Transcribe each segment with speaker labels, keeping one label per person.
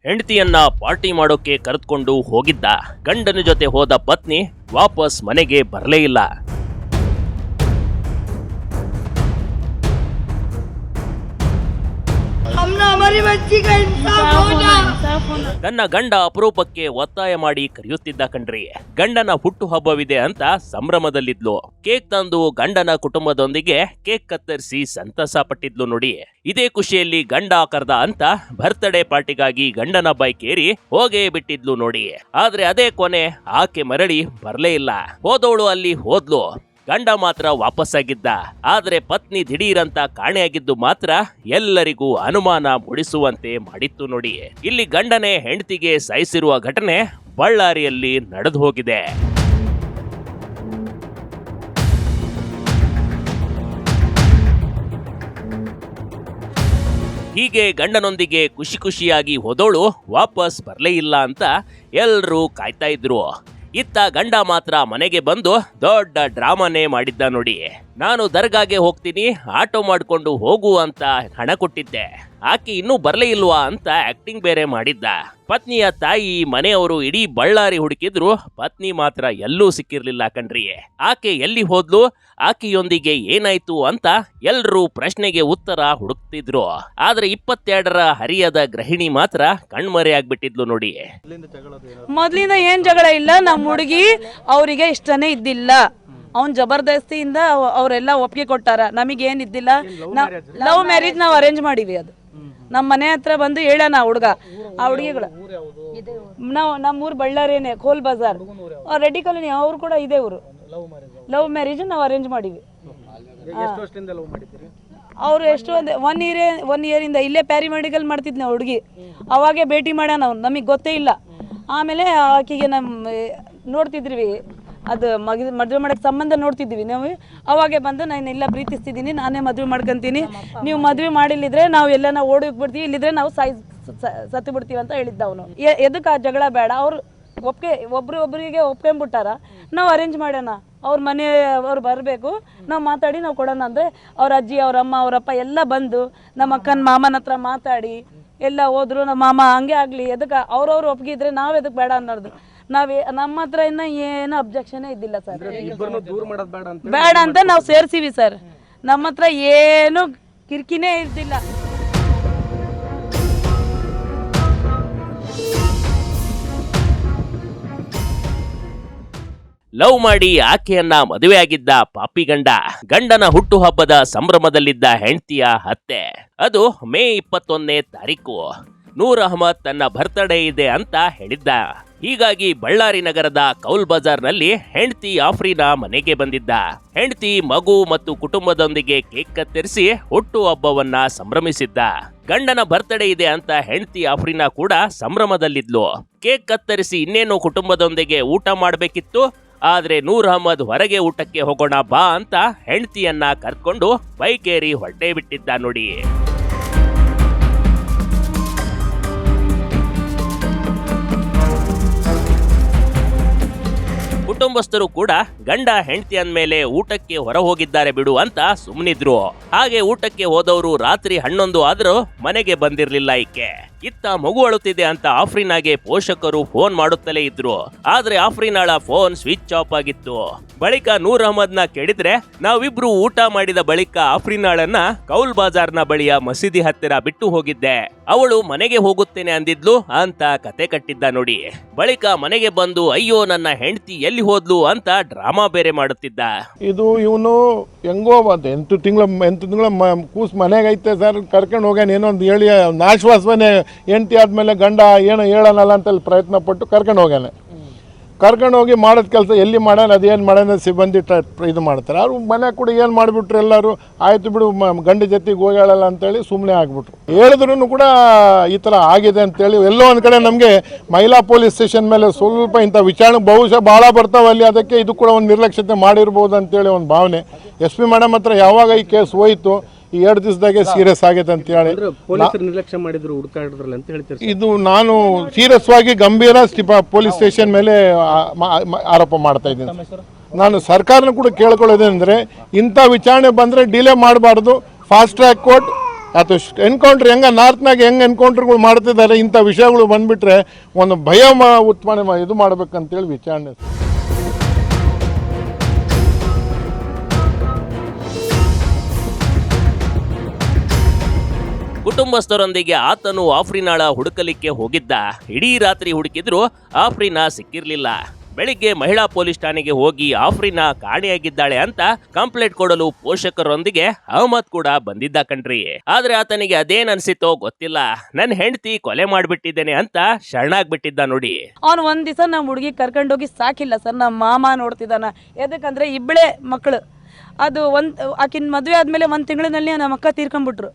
Speaker 1: ಹೆಂಡತಿಯನ್ನ party ಮಾಡೋಕೆ ಕರೆದುಕೊಂಡು ಹೋಗಿದ್ದ. ಗಂಡನ ಜೊತೆ ಹೋದ ಪತ್ನಿ ವಾಪಸ್ ಮನೆಗೆ ಬರಲೇ ಇಲ್ಲ. ತನ್ನ ಗಂಡ ಅಪರೂಪಕ್ಕೆ ಒತ್ತಾಯ ಮಾಡಿ ಕರೆಯುತ್ತಿದ್ದ ಕಣ್ರಿ. ಗಂಡನ ಹುಟ್ಟು ಹಬ್ಬವಿದೆ ಅಂತ ಸಂಭ್ರಮದಲ್ಲಿದ್ಲು. ಕೇಕ್ ತಂದು ಗಂಡನ ಕುಟುಂಬದೊಂದಿಗೆ ಕೇಕ್ ಕತ್ತರಿಸಿ ಸಂತಸ ಪಟ್ಟಿದ್ಲು ನೋಡಿ. ಇದೇ ಖುಷಿಯಲ್ಲಿ ಗಂಡ ಕರ್ದ ಅಂತ ಬರ್ತ್ಡೇ ಪಾರ್ಟಿಗಾಗಿ ಗಂಡನ ಬೈಕ್ ಏರಿ ಹೋಗೇ ಬಿಟ್ಟಿದ್ಲು ನೋಡಿ. ಆದ್ರೆ ಅದೇ ಕೊನೆ, ಆಕೆ ಮರಳಿ ಬರ್ಲೇ ಇಲ್ಲ. ಹೋದವಳು ಅಲ್ಲಿ ಹೋದ್ಲು, ಗಂಡ ಮಾತ್ರ ವಾಪಸ್ಸಾಗಿದ್ದ. ಆದ್ರೆ ಪತ್ನಿ ದಿಢೀರಂತ ಕಾಣೆಯಾಗಿದ್ದು ಮಾತ್ರ ಎಲ್ಲರಿಗೂ ಅನುಮಾನ ಮೂಡಿಸುವಂತೆ ಮಾಡಿತ್ತು ನೋಡಿ. ಇಲ್ಲಿ ಗಂಡನೇ ಹೆಂಡತಿಗೆ ಸಾಯಿಸಿರುವ ಘಟನೆ ಬಳ್ಳಾರಿಯಲ್ಲಿ ನಡೆದು ಹೋಗಿದೆ. ಹೀಗೆ ಗಂಡನೊಂದಿಗೆ ಖುಷಿ ಖುಷಿಯಾಗಿ ಹೋದೋಳು ವಾಪಸ್ ಬರ್ಲೇ ಇಲ್ಲ ಅಂತ ಎಲ್ರೂ ಕಾಯ್ತಾ ಇದ್ರು. ಇತ್ತ ಗಂಡ ಮಾತ್ರ ಮನೆಗೆ ಬಂದು ದೊಡ್ಡ ಡ್ರಾಮಾನೇ ಮಾಡಿದ್ದ ನೋಡಿ. ನಾನು ದರ್ಗಾಗೆ ಹೋಗ್ತೀನಿ, ಆಟೋ ಮಾಡ್ಕೊಂಡು ಹೋಗು ಅಂತ ಹಣ ಕೊಟ್ಟಿದ್ದೆ, ಆಕೆ ಇನ್ನೂ ಬರ್ಲೇ ಇಲ್ವಾ ಅಂತ ಆಕ್ಟಿಂಗ್ ಬೇರೆ ಮಾಡಿದ್ದ. ಪತ್ನಿಯ ತಾಯಿ ಮನೆಯವರು ಇಡೀ ಬಳ್ಳಾರಿ ಹುಡುಕಿದ್ರು, ಪತ್ನಿ ಮಾತ್ರ ಎಲ್ಲೂ ಸಿಕ್ಕಿರ್ಲಿಲ್ಲ ಕಣ್ರಿ. ಆಕೆ ಎಲ್ಲಿ ಹೋದ್ಲು, ಆಕೆಯೊಂದಿಗೆ ಏನಾಯ್ತು ಅಂತ ಎಲ್ರೂ ಪ್ರಶ್ನೆಗೆ ಉತ್ತರ ಹುಡುಕ್ತಿದ್ರು. ಆದ್ರೆ 22ರ ಹರಿಯದ ಗೃಹಿಣಿ ಮಾತ್ರ ಕಣ್ಮರೆಯಾಗ್ಬಿಟ್ಟಿದ್ಲು ನೋಡಿ.
Speaker 2: ಮೊದ್ಲಿಂದ ಏನ್ ಜಗಳ ಇಲ್ಲ, ನಮ್ಮ ಹುಡುಗಿ ಅವರಿಗೆ ಇಷ್ಟನೇ ಇದ್ದಿಲ್ಲ. ಅವ್ನ್ ಜಬರ್ದಸ್ತಿಯಿಂದ ಅವರೆಲ್ಲ ಒಪ್ಪಿಗೆ ಕೊಟ್ಟಾರ, ನಮಗೇನ್ ಇದ್ದಿಲ್ಲ. ಲವ್ ಮ್ಯಾರೇಜ್ ನಾವು ಅರೇಂಜ್ ಮಾಡಿವಿ. ಅದು ನಮ್ಮ ಮನೆ ಹತ್ರ ಬಂದು ಹೇಳೋಣ ಹುಡುಗ, ಆ ಹುಡುಗಿಗಳು ನಾವು ನಮ್ಮೂರು ಬಳ್ಳಾರಿನೇ, ಕೋಲ್ ಬಜಾರ್ ರೆಡ್ಡಿ ಕಾಲೋನಿ, ಅವ್ರು ಕೂಡ ಇದೇ ಊರು. ಲವ್ ಮ್ಯಾರೇಜ್ ನಾವು ಅರೇಂಜ್ ಮಾಡಿವಿ. ಅವ್ರು ಎಷ್ಟು ಒನ್ ಇಯರ್ ಇಂದ ಇಲ್ಲೇ ಪ್ಯಾರಿಮೆಡಿಕಲ್ ಮಾಡ್ತಿದ್ನ ಹುಡುಗಿ. ಅವಾಗೆ ಭೇಟಿ ಮಾಡೋಣ, ಅವ್ನು ನಮಗೆ ಗೊತ್ತೇ ಇಲ್ಲ. ಆಮೇಲೆ ಆಕೆಗೆ ನೋಡ್ತಿದ್ವಿ, ಅದು ಮದುವೆ ಮಾಡಕ್ಕೆ ಸಂಬಂಧ ನೋಡ್ತಿದ್ವಿ ನಾವು. ಅವಾಗೆ ಬಂದು ನಾನು ಎಲ್ಲ ಪ್ರೀತಿಸ್ತಿದ್ದೀನಿ, ನಾನೇ ಮದುವೆ ಮಾಡ್ಕೊಂತೀನಿ, ನೀವು ಮದುವೆ ಮಾಡಿಲ್ಲಿದ್ರೆ ನಾವು ಎಲ್ಲ ಓಡೋಗ್ಬಿಡ್ತೀವಿ, ಇಲ್ಲಿದ್ರೆ ನಾವು ಸತ್ತು ಬಿಡ್ತೀವಿ ಅಂತ ಹೇಳಿದ್ದ ಅವನು. ಎದಕ್ಕೆ ಆ ಜಗಳ ಬೇಡ, ಅವ್ರು ಒಬ್ರಿಗೆ ಒಪ್ಕೊಂಡ್ಬಿಟ್ಟಾರ, ನಾವು ಅರೇಂಜ್ ಮಾಡೋಣ, ಅವ್ರ ಮನೆ ಅವ್ರು ಬರಬೇಕು, ನಾವು ಮಾತಾಡಿ ನಾವು ಕೊಡೋಣ ಅಂದರೆ ಅವ್ರ ಅಜ್ಜಿ, ಅವ್ರ ಅಮ್ಮ, ಅವರಪ್ಪ ಎಲ್ಲ ಬಂದು ನಮ್ಮ ಅಕ್ಕನ ಮಾಮನ ಹತ್ರ ಮಾತಾಡಿ ಎಲ್ಲ ಹೋದ್ರು. ನಮ್ಮ ಮಾಮ ಹಂಗೆ ಆಗಲಿ, ಎದಕ್ಕೆ ಅವ್ರವ್ರು ಒಪ್ಗಿದ್ರೆ ನಾವು ಎದಕ್ಕೆ ಬೇಡ ಅನ್ನೋದು. ನಮ್ಮ ಹತ್ರ ಇನ್ನ ಏನು ಅಬ್ಜೆಕ್ಷನ್ ಇದ್ದಿಲ್ಲ ಸರ್. ಬೇಡ ಅಂತ ನಾವು ಸೇರ್ಸಿವಿ ಸರ್. ನಮ್ಮ ಹತ್ರ ಏನು ಕಿರಿಕಿನೇ ಇರ್ತಿಲ್ಲ.
Speaker 1: ಲವ್ ಮಾಡಿ ಆಕೆಯನ್ನ ಮದುವೆಯಾಗಿದ್ದ ಪಾಪಿ ಗಂಡನ ಹುಟ್ಟುಹಬ್ಬದ ಸಂಭ್ರಮದಲ್ಲಿದ್ದ ಹೆಂಡತಿಯ ಹತ್ಯೆ. ಅದು ಮೇ 21ನೇ ತಾರೀಕು. ನೂರ್ ಅಹಮದ್ ತನ್ನ ಬರ್ತ್ಡೇ ಇದೆ ಅಂತ ಹೇಳಿದ್ದ. ಹೀಗಾಗಿ ಬಳ್ಳಾರಿ ನಗರದ ಕೌಲ್ ಬಜಾರ್ನಲ್ಲಿ ಹೆಂಡತಿ ಆಫ್ರೀನಾ ಮನೆಗೆ ಬಂದಿದ್ದ. ಹೆಂಡತಿ, ಮಗು ಮತ್ತು ಕುಟುಂಬದೊಂದಿಗೆ ಕೇಕ್ ಕತ್ತರಿಸಿ ಹುಟ್ಟು ಹಬ್ಬವನ್ನ ಸಂಭ್ರಮಿಸಿದ್ದ. ಗಂಡನ ಬರ್ತ್ಡೇ ಇದೆ ಅಂತ ಹೆಂಡತಿ ಆಫ್ರೀನಾ ಕೂಡ ಸಂಭ್ರಮದಲ್ಲಿದ್ಲು. ಕೇಕ್ ಕತ್ತರಿಸಿ ಇನ್ನೇನು ಕುಟುಂಬದೊಂದಿಗೆ ಊಟ ಮಾಡಬೇಕಿತ್ತು. ಆದ್ರೆ ನೂರ್ ಅಹಮದ್ ಹೊರಗೆ ಊಟಕ್ಕೆ ಹೋಗೋಣ ಬಾ ಅಂತ ಹೆಂಡತಿಯನ್ನ ಕರ್ಕೊಂಡು ಬೈಕ್ ಏರಿ ಹೊರಟೇ ಬಿಟ್ಟಿದ್ದ ನೋಡಿ. ಕುಟುಂಬಸ್ಥರು ಕೂಡ ಗಂಡ ಹೆಂಡತಿ ಅಂದ್ಮೇಲೆ ಊಟಕ್ಕೆ ಹೊರ ಹೋಗಿದ್ದಾರೆ ಬಿಡು ಅಂತ ಸುಮ್ಮನಿದ್ರು. ಹಾಗೆ ಊಟಕ್ಕೆ ಹೋದವರು ರಾತ್ರಿ 11 ಆದ್ರೂ ಮನೆಗೆ ಬಂದಿರ್ಲಿಲ್ಲ ಈಕೆ. ಇತ್ತ ಮಗು ಅಳುತ್ತಿದೆ ಅಂತ ಆಫ್ರೀನಾಗೆ ಪೋಷಕರು ಫೋನ್ ಮಾಡುತ್ತಲೇ ಇದ್ರು. ಆದ್ರೆ ಆಫ್ರೀನಾಳ ಫೋನ್ ಸ್ವಿಚ್ ಆಫ್ ಆಗಿತ್ತು. ಬಳಿಕ ನೂರ್ ಅಹಮದ್ನ ಕೇಳಿದ್ರೆ, ನಾವಿಬ್ರು ಊಟ ಮಾಡಿದ ಬಳಿಕ ಆಫ್ರೀನಾಳನ್ನ ಕೌಲ್ ಬಾಜಾರ್ನ ಬಳಿಯ ಮಸೀದಿ ಹತ್ತಿರ ಬಿಟ್ಟು ಹೋಗಿದ್ದೆ, ಅವಳು ಮನೆಗೆ ಹೋಗುತ್ತೇನೆ ಅಂದಿದ್ಲು ಅಂತ ಕತೆ ಕಟ್ಟಿದ್ದ ನೋಡಿ. ಬಳಿಕ ಮನೆಗೆ ಬಂದು ಅಯ್ಯೋ ನನ್ನ ಹೆಂಡತಿ ಎಲ್ಲಿ ಹೋದ್ಲು ಅಂತ ಡ್ರಾಮಾ ಬೇರೆ ಮಾಡುತ್ತಿದ್ದ.
Speaker 3: ಇದು ಇವನು ಹೆಂಗೋ 8 ತಿಂಗಳ ಕೂಸ್ ಮನೆಗೆ ಐತೆ ಸರ್, ಕರ್ಕೊಂಡು ಹೋಗ್ಯಾನ ಏನೋ ಒಂದು ಹೇಳಿ ಆಶ್ವಾಸನೆ. ಹೆಂಡತಿ ಆದ್ಮೇಲೆ ಗಂಡ ಏನೋ ಹೇಳೋಣಲ್ಲ ಅಂತಲ್ಲಿ ಪ್ರಯತ್ನ ಪಟ್ಟು ಕರ್ಕೊಂಡು ಹೋಗ್ಯಾನೆ. ಕರ್ಕೊಂಡು ಹೋಗಿ ಮಾಡೋದು ಕೆಲಸ ಎಲ್ಲಿ ಮಾಡೋಣ, ಅದೇನು ಮಾಡೋಣ ಸಿಬ್ಬಂದಿ ಇದು ಮಾಡ್ತಾರೆ. ಅವ್ರು ಮನೆ ಕೂಡ ಏನು ಮಾಡಿಬಿಟ್ರು ಎಲ್ಲರೂ, ಆಯಿತು ಬಿಡು ಗಂಡ ಜೊತೆಗೆ ಹೋಗ್ಯಾಳಲ್ಲ ಅಂತೇಳಿ ಸುಮ್ಮನೆ ಆಗಿಬಿಟ್ರು. ಹೇಳಿದ್ರು ಕೂಡ ಈ ಥರ ಆಗಿದೆ ಅಂತೇಳಿ ಎಲ್ಲೋ ಒಂದು ಕಡೆ ನಮಗೆ ಮಹಿಳಾ ಪೊಲೀಸ್ ಸ್ಟೇಷನ್ ಮೇಲೆ ಸ್ವಲ್ಪ ಇಂಥ ವಿಚಾರಣೆ ಬಹುಶಃ ಭಾಳ ಬರ್ತಾವಲ್ಲಿ, ಅದಕ್ಕೆ ಇದು ಕೂಡ ಒಂದು ನಿರ್ಲಕ್ಷ್ಯತೆ ಮಾಡಿರ್ಬೋದು ಅಂತೇಳಿ ಒಂದು ಭಾವನೆ. SP ಮೇಡಮ್ ಹತ್ರ ಯಾವಾಗ ಈ ಕೇಸ್ ಹೋಯಿತು, ಈ 2 ದಿವಸದಾಗೆ ಸೀರಿಯಸ್ ಆಗೈತೆ ಅಂತ ಹೇಳಿ
Speaker 4: ನಿರ್ಲಕ್ಷ್ಯ ಮಾಡಿದ್ರು, ಹುಡುಕಾಡಿದ್ರಲ್ಲ ಅಂತ ಹೇಳ್ತಾರೆ.
Speaker 3: ಇದು ನಾನು ಸೀರಿಯಸ್ ಆಗಿ ಗಂಭೀರ ಪೊಲೀಸ್ ಸ್ಟೇಷನ್ ಮೇಲೆ ಆರೋಪ ಮಾಡ್ತಾ ಇದ್ದೀನಿ. ನಾನು ಸರ್ಕಾರನ ಕೂಡ ಕೇಳ್ಕೊಳ್ಳೋದೇನೆಂದರೆ, ಇಂಥ ವಿಚಾರಣೆ ಬಂದರೆ ಡಿಲೇ ಮಾಡಬಾರ್ದು, ಫಾಸ್ಟ್ ಟ್ರ್ಯಾಕ್ ಕೋರ್ಟ್ ಅಥವಾ ಎನ್ಕೌಂಟ್ರ್ ಹೆಂಗೆ ನಾರ್ತ್ನಾಗ ಹೆಂಗೆ ಎನ್ಕೌಂಟ್ರ್ಗಳು ಮಾಡ್ತಿದ್ದಾರೆ, ಇಂಥ ವಿಷಯಗಳು ಬಂದುಬಿಟ್ರೆ ಒಂದು ಭಯ ಉತ್ಪನ್ನ ಇದು ಮಾಡ್ಬೇಕಂತೇಳಿ ವಿಚಾರಣೆ.
Speaker 1: ಕುಟುಂಬಸ್ಥರೊಂದಿಗೆ ಆತನು ಆಫ್ರಿನಾಳ ಹುಡುಕಲಿಕ್ಕೆ ಹೋಗಿದ್ದ. ಇಡೀ ರಾತ್ರಿ ಹುಡುಕಿದ್ರೂ ಆಫ್ರಿನಾ ಸಿಕ್ಕಿರ್ಲಿಲ್ಲ. ಬೆಳಿಗ್ಗೆ ಮಹಿಳಾ ಪೊಲೀಸ್ ಠಾಣೆಗೆ ಹೋಗಿ ಆಫ್ರಿನಾ ಕಾಣೆಯಾಗಿದ್ದಾಳೆ ಅಂತ ಕಂಪ್ಲೇಂಟ್ ಕೊಡಲು ಪೋಷಕರೊಂದಿಗೆ ಅಹಮದ್ ಕೂಡ ಬಂದಿದ್ದ ಕಣ್ರಿ. ಆದ್ರೆ ಆತನಿಗೆ ಅದೇನ್ ಅನ್ಸಿತೋ ಗೊತ್ತಿಲ್ಲ, ನನ್ನ ಹೆಂಡತಿ ಕೊಲೆ ಮಾಡ್ಬಿಟ್ಟಿದ್ದೇನೆ ಅಂತ ಶರಣಾಗ್ಬಿಟ್ಟಿದ್ದ ನೋಡಿ.
Speaker 2: ಅವ್ನು ಒಂದ್ ದಿವಸ ನಮ್ಮ ಹುಡುಗಿ ಕರ್ಕೊಂಡೋಗಿ ಸಾಕಿಲ್ಲ ಸರ್. ನಮ್ಮ ಮಾಮ ನೋಡ್ತಿದ್ದಾನ. ಎದಕ್ಕಂದ್ರೆ ಇಬ್ಬಳೇ ಮಕ್ಕಳು. ಅದು ಆಕಿನ ಮದುವೆ ಆದ್ಮೇಲೆ 1 ತಿಂಗಳಿನಲ್ಲಿ ನಮ್ಮ ಅಕ್ಕ ತೀರ್ಕೊಂಡ್ಬಿಟ್ರು.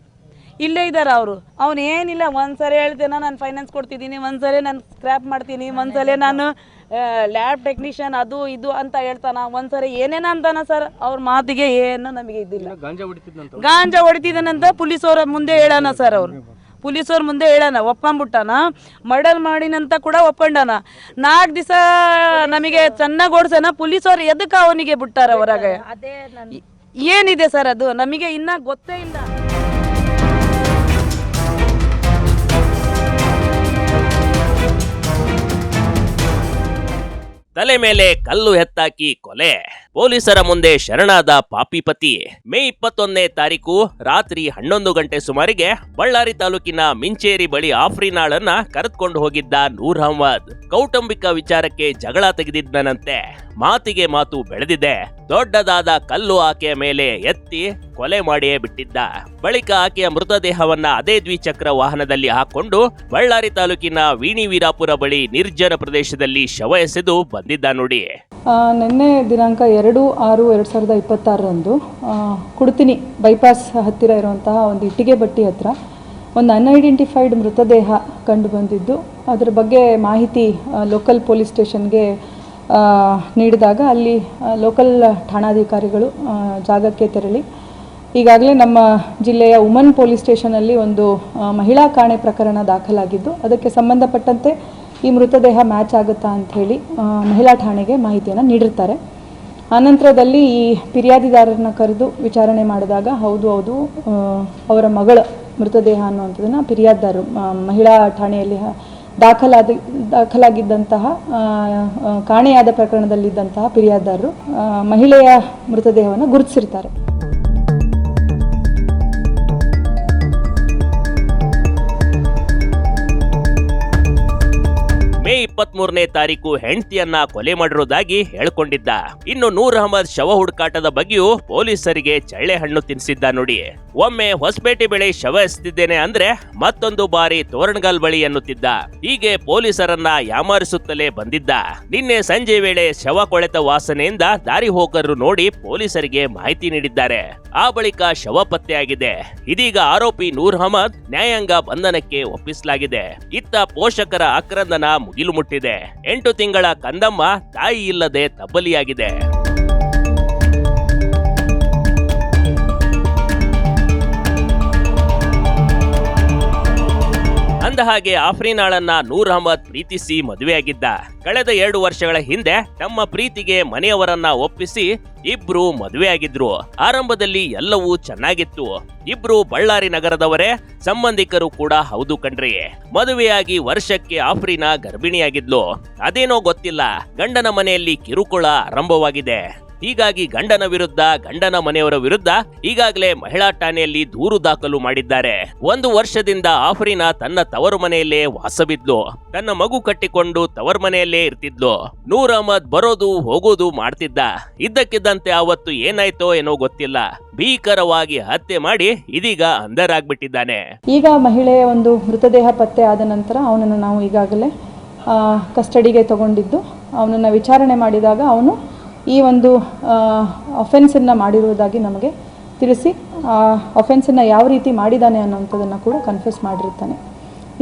Speaker 2: ಇಲ್ಲೇ ಇದ್ದಾರೆ ಅವರು. ಅವ್ನು ಏನಿಲ್ಲ, ಒಂದ್ಸರಿ ಹೇಳ್ತೇನೆ ನಾನು ಫೈನಾನ್ಸ್ ಕೊಡ್ತಿದ್ದೀನಿ, ಒಂದ್ಸರಿ ನಾನು ಸ್ಕ್ರ್ಯಾಪ್ ಮಾಡ್ತೀನಿ, ಒಂದ್ಸಲ ನಾನು ಲ್ಯಾಬ್ ಟೆಕ್ನಿಷಿಯನ್ ಅದು ಇದು ಅಂತ ಹೇಳ್ತಾನ, ಒಂದ್ಸರಿ ಏನೇನ ಅಂತಾನ ಸರ್. ಅವ್ರ ಮಾತಿಗೆ ಏನು ನಮಗೆ ಇದ್ದಿಲ್ಲ. ಗಾಂಜಾ ಹೊಡಿತಿದ್ದಾನಂತ ಪೊಲೀಸವ್ರ ಮುಂದೆ ಹೇಳೋಣ ಸರ್. ಅವರು ಪೊಲೀಸವ್ರ ಮುಂದೆ ಹೇಳೋಣ, ಒಪ್ಕೊಂಡ್ಬಿಟ್ಟಾನ. ಮರ್ಡರ್ ಮಾಡಿನಂತ ಕೂಡ ಒಪ್ಕೊಂಡಾನ. 4 ದಿವಸ ನಮಗೆ ಚೆನ್ನಾಗಿ ಓಡಿಸೋಣ. ಪೊಲೀಸವ್ರು ಎದಕ್ಕೆ ಅವನಿಗೆ ಬಿಟ್ಟಾರ ಹೊರಗೆ? ಏನಿದೆ ಸರ್ ಅದು ನಮಗೆ ಇನ್ನ ಗೊತ್ತೇ ಇಲ್ಲ.
Speaker 1: ತಲೆ ಮೇಲೆ ಕಲ್ಲು ಎತ್ತಾಕಿ ಕೊಲೆ. ಪೊಲೀಸರ ಮುಂದೆ ಶರಣಾದ ಪಾಪಿಪತಿ. ಮೇ 21ನೇ ತಾರೀಕು ರಾತ್ರಿ 11 ಗಂಟೆ ಸುಮಾರಿಗೆ ಬಳ್ಳಾರಿ ತಾಲೂಕಿನ ಮಿಂಚೇರಿ ಬಳಿ ಆಫ್ರಿನಾಳನ್ನ ಕರೆದುಕೊಂಡು ಹೋಗಿದ್ದ ನೂರ್ ಅಹಮದ್. ಕೌಟುಂಬಿಕ ವಿಚಾರಕ್ಕೆ ಜಗಳ ತೆಗೆದಿದ್ದನಂತೆ. ಮಾತಿಗೆ ಮಾತು ಬೆಳೆದಿದೆ. ದೊಡ್ಡದಾದ ಕಲ್ಲು ಆಕೆಯ ಮೇಲೆ ಎತ್ತಿ ಕೊಲೆ ಮಾಡಿಯೇ ಬಿಟ್ಟಿದ್ದ. ಬಳಿಕ ಆಕೆಯ ಮೃತದೇಹವನ್ನ ಅದೇ ದ್ವಿಚಕ್ರ ವಾಹನದಲ್ಲಿ ಹಾಕೊಂಡು ಬಳ್ಳಾರಿ ತಾಲೂಕಿನ ವೀಣಿವೀರಾಪುರ ಬಳಿ ನಿರ್ಜನ ಪ್ರದೇಶದಲ್ಲಿ ಶವ ಎಸೆದು ಬಂದಿದ್ದ ನೋಡಿ.
Speaker 5: ನಿನ್ನೆ ದಿನಾಂಕ 2/6/2026 ಕುಡ್ತಿನಿ ಬೈಪಾಸ್ ಹತ್ತಿರ ಇರುವಂತಹ ಒಂದು ಇಟ್ಟಿಗೆ ಬಟ್ಟಿ ಹತ್ರ ಒಂದು ಅನ್ಐಡೆಂಟಿಫೈಡ್ ಮೃತದೇಹ ಕಂಡು ಬಂದಿದ್ದು, ಅದರ ಬಗ್ಗೆ ಮಾಹಿತಿ ಲೋಕಲ್ ಪೊಲೀಸ್ ಸ್ಟೇಷನ್ಗೆ ನೀಡಿದಾಗ ಅಲ್ಲಿ ಲೋಕಲ್ ಠಾಣಾಧಿಕಾರಿಗಳು ಜಾಗಕ್ಕೆ ತೆರಳಿ ಈಗಾಗಲೇ ನಮ್ಮ ಜಿಲ್ಲೆಯ ಉಮನ್ ಪೊಲೀಸ್ ಸ್ಟೇಷನಲ್ಲಿ ಒಂದು ಮಹಿಳಾ ಕಾಣೆ ಪ್ರಕರಣ ದಾಖಲಾಗಿದ್ದು, ಅದಕ್ಕೆ ಸಂಬಂಧಪಟ್ಟಂತೆ ಈ ಮೃತದೇಹ ಮ್ಯಾಚ್ ಆಗುತ್ತಾ ಅಂಥೇಳಿ ಮಹಿಳಾ ಠಾಣೆಗೆ ಮಾಹಿತಿಯನ್ನು ನೀಡಿರ್ತಾರೆ. ಆನಂತರದಲ್ಲಿ ಈ ಫಿರ್ಯಾದಿದಾರರನ್ನ ಕರೆದು ವಿಚಾರಣೆ ಮಾಡಿದಾಗ ಹೌದು ಅವರ ಮಗಳ ಮೃತದೇಹ ಅನ್ನುವಂಥದ್ದನ್ನು ಫಿರ್ಯಾದಿದಾರರು ಮಹಿಳಾ ಠಾಣೆಯಲ್ಲಿ ದಾಖಲಾಗಿದ್ದಂತಹ ಕಾಣೆಯಾದ ಪ್ರಕರಣದಲ್ಲಿದ್ದಂತಹ ಫಿರ್ಯಾದಿದಾರರು ಮಹಿಳೆಯ ಮೃತದೇಹವನ್ನು ಗುರುತಿಸಿರ್ತಾರೆ.
Speaker 1: ಮೇ 23ನೇ ತಾರೀಕು ಹೆಂಡತಿಯನ್ನ ಕೊಲೆ ಮಾಡಿರುವುದಾಗಿ ಹೇಳ್ಕೊಂಡಿದ್ದ. ಇನ್ನು ನೂರ್ ಅಹಮದ್ ಶವ ಹುಡುಕಾಟದ ಬಗ್ಗೆಯೂ ಪೊಲೀಸರಿಗೆ ಚಳ್ಳೆ ಹಣ್ಣು ತಿನ್ನಿಸಿದ್ದ ನೋಡಿ. ಒಮ್ಮೆ ಹೊಸಪೇಟೆ ಬಳಿ ಶವ ಎಸೆದಿದ್ದೇನೆ ಅಂದ್ರೆ ಮತ್ತೊಂದು ಬಾರಿ ತೋರಣಗಲ್ ಬಳಿ ಎನ್ನುತ್ತಿದ್ದ. ಹೀಗೆ ಪೊಲೀಸರನ್ನ ಯಾಮಾರಿಸುತ್ತಲೇ ಬಂದಿದ್ದ. ನಿನ್ನೆ ಸಂಜೆ ವೇಳೆ ಶವ ಕೊಳೆತ ವಾಸನೆಯಿಂದ ದಾರಿ ಹೋಗರು ನೋಡಿ ಪೊಲೀಸರಿಗೆ ಮಾಹಿತಿ ನೀಡಿದ್ದಾರೆ. ಆ ಬಳಿಕ ಶವ ಪತ್ತೆಯಾಗಿದೆ. ಇದೀಗ ಆರೋಪಿ ನೂರ್ ಅಹಮದ್ ನ್ಯಾಯಾಂಗ ಬಂಧನಕ್ಕೆ ಒಪ್ಪಿಸಲಾಗಿದೆ. ಇತ್ತ ಪೋಷಕರ ಆಕ್ರಂದನ ಮುಗಿಲು ಮುಟ್ಟಿದೆ. 8 ತಿಂಗಳ ಕಂದಮ್ಮ ತಾಯಿ ಇಲ್ಲದೆ ತಬ್ಬಲಿಯಾಗಿದೆ. ಅಂದಹಾಗೆ ಆಫ್ರಿನಾಳನ್ನ ನೂರ್ ಅಹಮದ್ ಪ್ರೀತಿಸಿ ಮದುವೆಯಾಗಿದ್ದ. ಕಳೆದ 2 ವರ್ಷಗಳ ಹಿಂದೆ ತಮ್ಮ ಪ್ರೀತಿಗೆ ಮನೆಯವರನ್ನ ಒಪ್ಪಿಸಿ ಇಬ್ರು ಮದುವೆಯಾಗಿದ್ರು. ಆರಂಭದಲ್ಲಿ ಎಲ್ಲವೂ ಚೆನ್ನಾಗಿತ್ತು. ಇಬ್ರು ಬಳ್ಳಾರಿ ನಗರದವರೇ, ಸಂಬಂಧಿಕರು ಕೂಡ ಹೌದು ಕಣ್ರಿ. ಮದುವೆಯಾಗಿ ವರ್ಷಕ್ಕೆ ಆಫ್ರಿನಾ ಗರ್ಭಿಣಿಯಾಗಿದ್ಲು. ಅದೇನೋ ಗೊತ್ತಿಲ್ಲ, ಗಂಡನ ಮನೆಯಲ್ಲಿ ಕಿರುಕುಳ ಆರಂಭವಾಗಿದೆ. ಹೀಗಾಗಿ ಗಂಡನ ವಿರುದ್ಧ, ಗಂಡನ ಮನೆಯವರ ವಿರುದ್ಧ ಈಗಾಗಲೇ ಮಹಿಳಾ ಠಾಣೆಯಲ್ಲಿ ದೂರು ದಾಖಲು ಮಾಡಿದ್ದಾರೆ. 1 ವರ್ಷದಿಂದ ಆಫ್ರಿನಾ ತನ್ನ ತವರು ಮನೆಯಲ್ಲೇ ವಾಸವಿದ್ಲು. ತನ್ನ ಮಗು ಕಟ್ಟಿಕೊಂಡು ತವರ್ ಮನೆಯಲ್ಲೇ ಇರ್ತಿದ್ಲು. ನೂರ್ ಅಹಮದ್ ಬರೋದು ಹೋಗೋದು ಮಾಡ್ತಿದ್ದ. ಇದ್ದಕ್ಕಿದ್ದಂತೆ ಅವತ್ತು ಏನಾಯ್ತೋ ಏನೋ ಗೊತ್ತಿಲ್ಲ, ಭೀಕರವಾಗಿ ಹತ್ಯೆ ಮಾಡಿ ಇದೀಗ ಅಂಧರಾಗ್ಬಿಟ್ಟಿದ್ದಾನೆ.
Speaker 5: ಈಗ ಮಹಿಳೆಯ ಒಂದು ಮೃತದೇಹ ಪತ್ತೆ ಆದ ನಂತರ ಅವನನ್ನು ನಾವು ಈಗಾಗಲೇ ಕಸ್ಟಡಿಗೆ ತಗೊಂಡಿದ್ದು, ಅವನನ್ನು ವಿಚಾರಣೆ ಮಾಡಿದಾಗ ಅವನು ಈ ಒಂದು ಅಫೆನ್ಸನ್ನು ಮಾಡಿರುವುದಾಗಿ ನಮಗೆ ತಿಳಿಸಿ, ಆ ಅಫೆನ್ಸನ್ನು ಯಾವ ರೀತಿ ಮಾಡಿದ್ದಾನೆ ಅನ್ನೋಂಥದ್ದನ್ನು ಕೂಡ ಕನ್ಫೆಸ್ ಮಾಡಿರ್ತಾನೆ.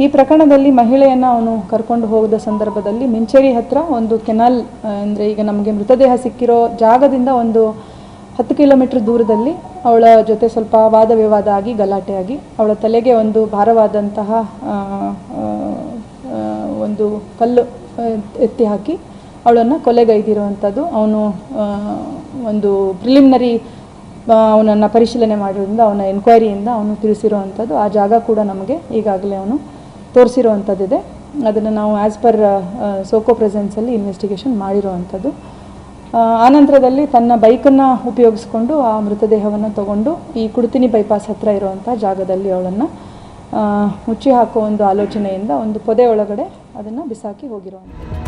Speaker 5: ಈ ಪ್ರಕರಣದಲ್ಲಿ ಮಹಿಳೆಯನ್ನು ಅವನು ಕರ್ಕೊಂಡು ಹೋದ ಸಂದರ್ಭದಲ್ಲಿ ಮಿಂಚೇರಿ ಹತ್ರ ಒಂದು ಕೆನಾಲ್, ಅಂದರೆ ಈಗ ನಮಗೆ ಮೃತದೇಹ ಸಿಕ್ಕಿರೋ ಜಾಗದಿಂದ ಒಂದು 10 ಕಿಲೋಮೀಟರ್ ದೂರದಲ್ಲಿ ಅವಳ ಜೊತೆ ಸ್ವಲ್ಪ ವಾದ ವಿವಾದ ಆಗಿ ಗಲಾಟೆಯಾಗಿ ಅವಳ ತಲೆಗೆ ಒಂದು ಭಾರವಾದಂತಹ ಒಂದು ಕಲ್ಲು ಎತ್ತಿ ಹಾಕಿ ಅವಳನ್ನು ಕೊಲೆಗೈದಿರುವಂಥದ್ದು ಅವನು ಒಂದು ಪ್ರಿಲಿಮಿನರಿ ಅವನನ್ನು ಪರಿಶೀಲನೆ ಮಾಡಿರೋದ್ರಿಂದ ಅವನ ಎನ್ಕ್ವೈರಿಯಿಂದ ಅವನು ತಿಳಿಸಿರುವಂಥದ್ದು. ಆ ಜಾಗ ಕೂಡ ನಮಗೆ ಈಗಾಗಲೇ ಅವನು ತೋರಿಸಿರುವಂಥದ್ದಿದೆ. ಅದನ್ನು ನಾವು ಆ್ಯಸ್ ಪರ್ ಸೋಕೋ ಪ್ರೆಸೆನ್ಸಲ್ಲಿ ಇನ್ವೆಸ್ಟಿಗೇಷನ್ ಮಾಡಿರುವಂಥದ್ದು. ಆನಂತರದಲ್ಲಿ ತನ್ನ ಬೈಕನ್ನು ಉಪಯೋಗಿಸ್ಕೊಂಡು ಆ ಮೃತದೇಹವನ್ನು ತಗೊಂಡು ಈ ಕುಡ್ತಿನಿ ಬೈಪಾಸ್ ಹತ್ತಿರ ಇರುವಂಥ ಜಾಗದಲ್ಲಿ ಅವಳನ್ನು ಮುಚ್ಚಿ ಹಾಕುವ ಒಂದು ಆಲೋಚನೆಯಿಂದ ಒಂದು ಪೊದೆ ಒಳಗಡೆ ಅದನ್ನು ಬಿಸಾಕಿ ಹೋಗಿರುವಂಥದ್ದು.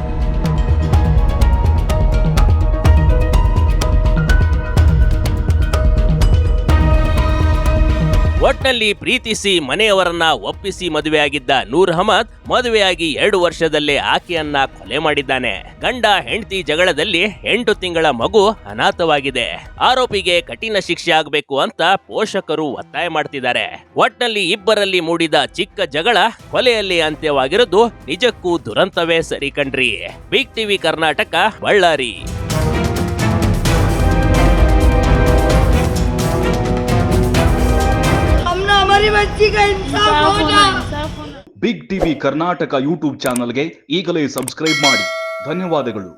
Speaker 1: ಒಟ್ನಲ್ಲಿ ಪ್ರೀತಿಸಿ ಮನೆಯವರನ್ನ ಒಪ್ಪಿಸಿ ಮದುವೆಯಾಗಿದ್ದ ನೂರ್ ಅಹಮದ್ ಮದುವೆಯಾಗಿ 2 ವರ್ಷದಲ್ಲೇ ಆಕೆಯನ್ನ ಕೊಲೆ ಮಾಡಿದ್ದಾನೆ. ಗಂಡ ಹೆಂಡತಿ ಜಗಳದಲ್ಲಿ 8 ತಿಂಗಳ ಮಗು ಅನಾಥವಾಗಿದೆ. ಆರೋಪಿಗೆ ಕಠಿಣ ಶಿಕ್ಷೆ ಆಗಬೇಕು ಅಂತ ಪೋಷಕರು ಒತ್ತಾಯ ಮಾಡ್ತಿದ್ದಾರೆ. ಒಟ್ನಲ್ಲಿ ಇಬ್ಬರಲ್ಲಿ ಮೂಡಿದ ಚಿಕ್ಕ ಜಗಳ ಕೊಲೆಯಲ್ಲಿ ಅಂತ್ಯವಾಗಿರೋದು ನಿಜಕ್ಕೂ ದುರಂತವೇ ಸರಿ ಕಣ್ರಿ. Big TV Karnataka, Ballari.
Speaker 6: Big TV Karnataka YouTube ಚಾನಲ್ಗೆ ಈಗಲೇ ಸಬ್ಸ್ಕ್ರೈಬ್ ಮಾಡಿ. ಧನ್ಯವಾದಗಳು.